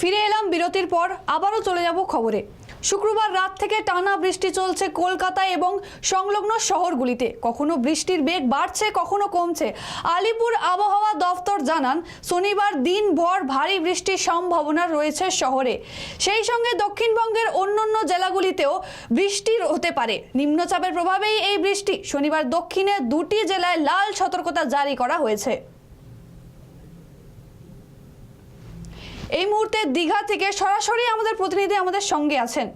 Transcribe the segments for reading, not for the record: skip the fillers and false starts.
ফিরে এলাম বিরতির পর, আবারও চলে যাব খবরে। শুক্রবার রাত থেকে টানা বৃষ্টি চলছে কলকাতায় এবং সংলগ্ন শহরগুলিতে। কখনো বৃষ্টির বেগ বাড়ছে, কখনো কমছে। আলিপুর আবহাওয়া দফতর জানান, শনিবার দিনভর ভারী বৃষ্টির সম্ভাবনা রয়েছে শহরে। সেই সঙ্গে দক্ষিণবঙ্গের অন্যান্য জেলাগুলিতেও বৃষ্টি হতে পারে। নিম্নচাপের প্রভাবেই এই বৃষ্টি। শনিবার দক্ষিণে 2টি জেলায় লাল সতর্কতা জারি করা হয়েছে। এই মুহূর্তে দীঘা থেকে সরাসরি আমাদের প্রতিনিধি আমাদের সঙ্গে আছেন।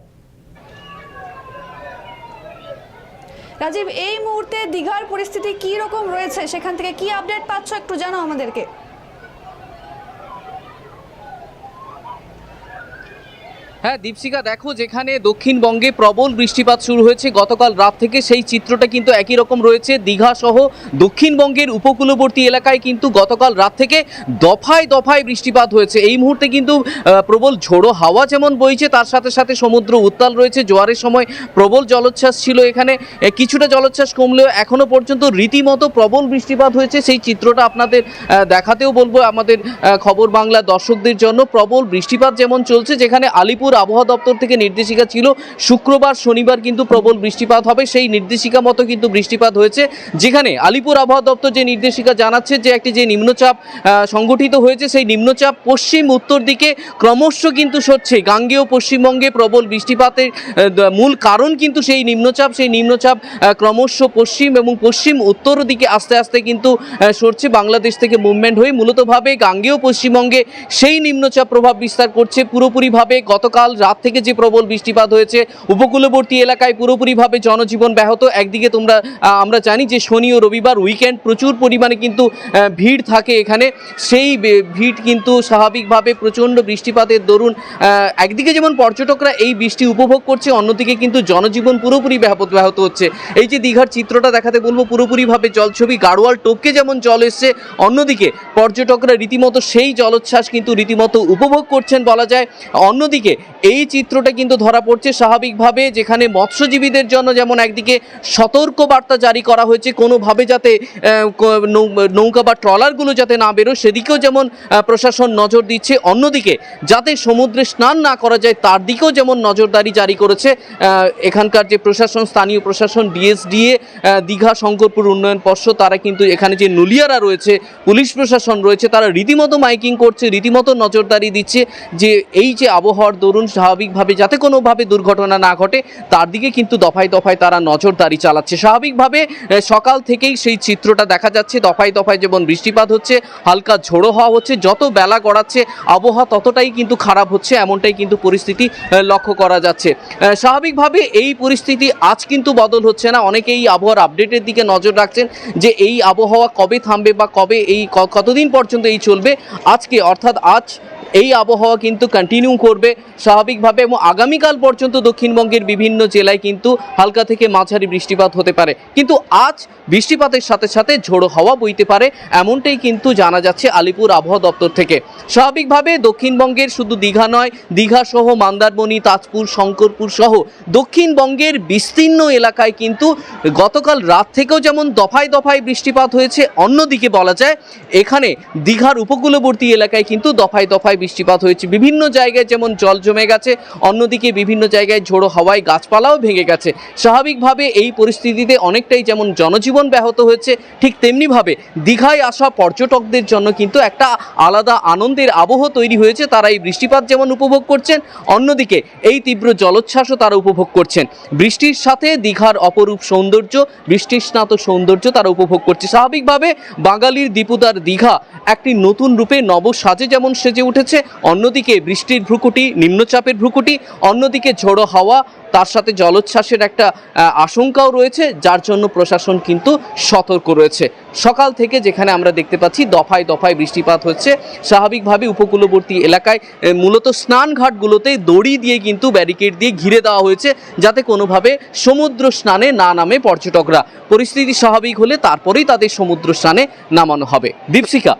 রাজীব, এই মুহূর্তে দীঘার পরিস্থিতি কি রকম রয়েছে, সেখান থেকে কি আপডেট পাচ্ছ একটু জানাও আমাদেরকে। হ্যাঁ দীপশিকা, দেখো যেখানে দক্ষিণবঙ্গে প্রবল বৃষ্টিপাত শুরু হয়েছে গতকাল রাত থেকে, সেই চিত্রটা কিন্তু একই রকম রয়েছে। দীঘা সহ দক্ষিণবঙ্গের উপকূলবর্তী এলাকায় কিন্তু গতকাল রাত থেকে দফায় দফায় বৃষ্টিপাত হয়েছে। এই মুহূর্তে কিন্তু প্রবল ঝোড়ো হাওয়া যেমন বইছে, তার সাথে সাথে সমুদ্র উত্তাল রয়েছে। জোয়ারের সময় প্রবল জলোচ্ছ্বাস ছিল এখানে, কিছুটা জলোচ্ছ্বাস কমলেও এখনো পর্যন্ত রীতিমতো প্রবল বৃষ্টিপাত হয়েছে। সেই চিত্রটা আপনাদের দেখাতেও বলবো আমাদের খবর বাংলা দর্শকদের জন্য। প্রবল বৃষ্টিপাত যেমন চলছে, যেখানে আলিপুর আবহাওয়া দপ্তর থেকে নির্দেশিকা ছিল শুক্রবার শনিবার কিন্তু প্রবল বৃষ্টিপাত হবে, সেই নির্দেশিকা মতো কিন্তু বৃষ্টিপাত হয়েছে। যেখানে আলিপুর আবহাওয়া দপ্তর যে নির্দেশিকা জানাচ্ছে যে একটি যে নিম্নচাপ সংগঠিত হয়েছে, সেই নিম্নচাপ পশ্চিম উত্তর দিকে ক্রমশ কিন্তু সরছে। গাঙ্গেয় পশ্চিমবঙ্গে প্রবল বৃষ্টিপাতের মূল কারণ কিন্তু সেই নিম্নচাপ ক্রমশ পশ্চিম এবং পশ্চিম উত্তর দিকে আস্তে আস্তে কিন্তু সরছে, বাংলাদেশ থেকে মুভমেন্ট হয়ে মূলতভাবে গাঙ্গেয় পশ্চিমবঙ্গে সেই নিম্নচাপ প্রভাব বিস্তার করছে পুরোপুরিভাবে। গতকাল রাত থেকে যে প্রবল বৃষ্টিপাত হয়েছে, উপকূলবর্তী এলাকায় পুরোপুরিভাবে জনজীবন ব্যাহত। একদিকে আমরা জানি যে শনি ও রবিবার উইকেন্ড, প্রচুর পরিমাণে কিন্তু ভিড় থাকে এখানে। সেই ভিড় কিন্তু স্বাভাবিকভাবে প্রচণ্ড বৃষ্টিপাতের দরুন একদিকে যেমন পর্যটকরা এই বৃষ্টি উপভোগ করছে, অন্যদিকে কিন্তু জনজীবন পুরোপুরি ব্যাহত হচ্ছে। এই যে দীঘার চিত্রটা দেখাতে বলবো, পুরোপুরিভাবে জলছবি, গাড়োয়াল টোপকে যেমন জল এসছে, অন্যদিকে পর্যটকরা রীতিমতো সেই জলোচ্ছ্বাস কিন্তু রীতিমতো উপভোগ করছেন বলা যায়। অন্যদিকে এই চিত্রটা কিন্তু ধরা পড়ছে স্বাভাবিকভাবে, যেখানে মৎস্যজীবীদের জন্য যেমন একদিকে সতর্ক বার্তা জারি করা হয়েছে, কোনোভাবে যাতে নৌকা বা ট্রলারগুলো যাতে না বেরোয় সেদিকেও যেমন প্রশাসন নজর দিচ্ছে। অন্যদিকে যাতে সমুদ্রে স্নান না করা যায় তার দিকেও যেমন নজরদারি জারি করেছে এখানকার যে প্রশাসন, স্থানীয় প্রশাসন, ডিএসডিএ, দীঘা শঙ্করপুর উন্নয়ন পর্ষদ, তারা কিন্তু এখানে যে নুলিয়ারা রয়েছে, পুলিশ প্রশাসন রয়েছে, তারা রীতিমতো মাইকিং করছে, রীতিমতো নজরদারি দিচ্ছে যে এই যে আবহাওয়ার দরুন স্বাভাবিকভাবে যাতে কোনোভাবে দুর্ঘটনা না ঘটে তার দিকে কিন্তু দফায় দফায় তারা নজরদারি চালাচ্ছে। স্বাভাবিকভাবে সকাল থেকেই সেই চিত্রটা দেখা যাচ্ছে, দফায় দফায় যেমন বৃষ্টিপাত হচ্ছে, হালকা ঝোড়ো হওয়া হচ্ছে, যত বেলা গড়াচ্ছে আবহাওয়া ততটাই কিন্তু খারাপ হচ্ছে, এমনটাই কিন্তু পরিস্থিতি লক্ষ্য করা যাচ্ছে। স্বাভাবিকভাবে এই পরিস্থিতি আজ কিন্তু বদল হচ্ছে না। অনেকেই আবহাওয়ার আপডেটের দিকে নজর রাখছেন যে এই আবহাওয়া কবে থামবে বা কবে এই কতদিন পর্যন্ত এই চলবে। আজকে অর্থাৎ আজ এই আবহাওয়া কিন্তু কন্টিনিউ করবে স্বাভাবিকভাবে, এবং আগামীকাল পর্যন্ত দক্ষিণবঙ্গের বিভিন্ন জেলায় কিন্তু হালকা থেকে মাঝারি বৃষ্টিপাত হতে পারে। কিন্তু আজ বৃষ্টিপাতের সাথে সাথে ঝোড়ো হাওয়া বইতে পারে, এমনটাই কিন্তু জানা যাচ্ছে আলিপুর আবহাওয়া দপ্তর থেকে। স্বাভাবিকভাবে দক্ষিণবঙ্গের শুধু দীঘা নয়, দীঘা সহ মন্দারমণি, তাজপুর, শঙ্করপুর সহ দক্ষিণবঙ্গের বিস্তীর্ণ এলাকায় কিন্তু গতকাল রাত থেকেও যেমন দফায় দফায় বৃষ্টিপাত হয়েছে, অন্যদিকে বলা যায় এখানে দীঘার উপকূলবর্তী এলাকায় কিন্তু দফায় দফায় বৃষ্টিপাত হয়েছে। বিভিন্ন জায়গায় যেমন জল জমে গেছে, অন্যদিকে বিভিন্ন জায়গায় ঝোড়ো হাওয়ায় গাছপালাও ভেঙে গেছে। স্বাভাবিকভাবে এই পরিস্থিতিতে অনেকটাই যেমন জনজীবন ব্যাহত হয়েছে, ঠিক তেমনিভাবে দীঘায় আসা পর্যটকদের জন্য কিন্তু একটা আলাদা আনন্দের আবহ তৈরি হয়েছে। তারা এই বৃষ্টিপাত যেমন উপভোগ করছেন, অন্যদিকে এই তীব্র জলোচ্ছ্বাসও তারা উপভোগ করছেন। বৃষ্টির সাথে দীঘার অপরূপ সৌন্দর্য, বৃষ্টির স্নাত সৌন্দর্য তারা উপভোগ করছে। স্বাভাবিকভাবে বাঙালির দীপুদার দীঘা একটি নতুন রূপে নবসাজে যেমন সেজে উঠেছে, অন্যদিকে বৃষ্টির ভ্রুকুটি, নিম্নচাপের ভ্রুকুটি, অন্যদিকে ঝোড়ো হাওয়া, তার সাথে জলোচ্ছ্বাসের একটা আশঙ্কাও রয়েছে, যার জন্য প্রশাসন কিন্তু সতর্ক রয়েছে। সকাল থেকে যেখানে আমরা দেখতে পাচ্ছি দফায় দফায় বৃষ্টিপাত হচ্ছে, স্বাভাবিকভাবে উপকূলবর্তী এলাকায় মূলত স্নানঘাটগুলোতে দড়ি দিয়ে কিন্তু ব্যারিকেড দিয়ে ঘিরে দেওয়া হয়েছে, যাতে কোনোভাবে সমুদ্র স্নানে না নামে পর্যটকরা। পরিস্থিতি স্বাভাবিক হলে তারপরেই তাদের সমুদ্র স্নানে নামানো হবে। দীপশিকা।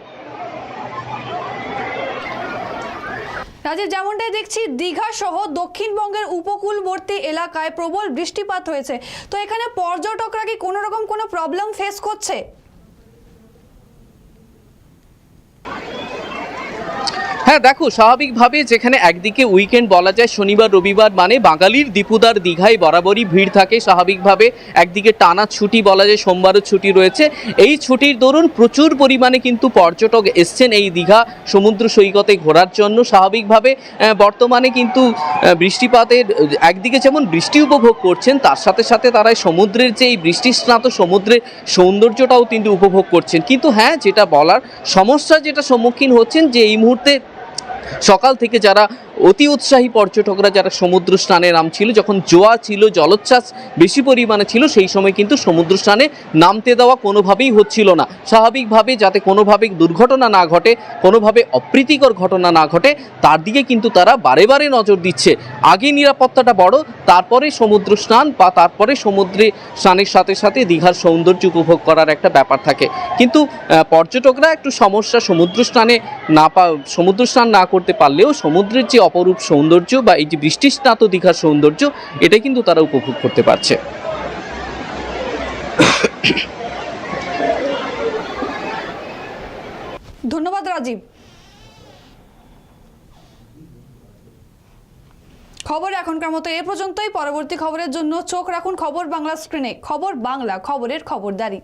রাজীব, যেমনটাই দেখছি দীঘা সহ দক্ষিণবঙ্গের উপকূলবর্তী এলাকায় প্রবল বৃষ্টিপাত হয়েছে, তো এখানে পর্যটকরা কি কোনো রকম কোনো প্রবলেম ফেস করছে? হ্যাঁ দেখো, স্বাভাবিকভাবে যেখানে একদিকে উইকেন্ড বলা যায়, শনিবার রবিবার মানে বাঙালির দীপুদার দীঘায় বরাবরই ভিড় থাকে। স্বাভাবিকভাবে একদিকে টানা ছুটি বলা যায়, সোমবারও ছুটি রয়েছে। এই ছুটির দরুন প্রচুর পরিমাণে কিন্তু পর্যটক এসছেন এই দীঘা সমুদ্র সৈকতে ঘোরার জন্য। স্বাভাবিকভাবে বর্তমানে কিন্তু বৃষ্টিপাতের একদিকে যেমন বৃষ্টি উপভোগ করছেন, তার সাথে সাথে তারা সমুদ্রের যে এই বৃষ্টিস্নাত সমুদ্রের সৌন্দর্যটাও কিন্তু উপভোগ করছেন। কিন্তু হ্যাঁ, যেটা বলার সমস্যা যেটা সম্মুখীন হচ্ছেন, যে এই মুহূর্তে সকাল থেকে যারা অতি উৎসাহী পর্যটকরা যারা সমুদ্র স্নানে নামছিল, যখন জোয়ার ছিল, জলোচ্ছ্বাস বেশি পরিমাণে ছিল, সেই সময় কিন্তু সমুদ্র স্নানে নামতে দেওয়া কোনোভাবেই হচ্ছিল না। স্বাভাবিকভাবে যাতে কোনোভাবে দুর্ঘটনা না ঘটে, কোনোভাবে অপ্রীতিকর ঘটনা না ঘটে, তার দিকে কিন্তু তারা বারে বারে নজর দিচ্ছে। আগে নিরাপত্তাটা বড়, তারপরে সমুদ্র স্নান বা তারপরে সমুদ্রে স্নানের সাথে সাথে দীঘার সৌন্দর্য উপভোগ করার একটা ব্যাপার থাকে। কিন্তু পর্যটকরা একটু সমস্যা, সমুদ্র স্নান না করতে পারলেও সমুদ্রের যে অপরূপ সৌন্দর্য বা এই যে বৃষ্টিস্নাত দীঘার সৌন্দর্য, এটা কিন্তু তারা উপভোগ করতে পারছে। ধন্যবাদ রাজীব। খবর এখনকার মতো এ পর্যন্তই। পরবর্তী খবরের জন্য চোখ রাখুন খবর বাংলা স্ক্রিনে। খবর বাংলা, খবরের খবরদারি।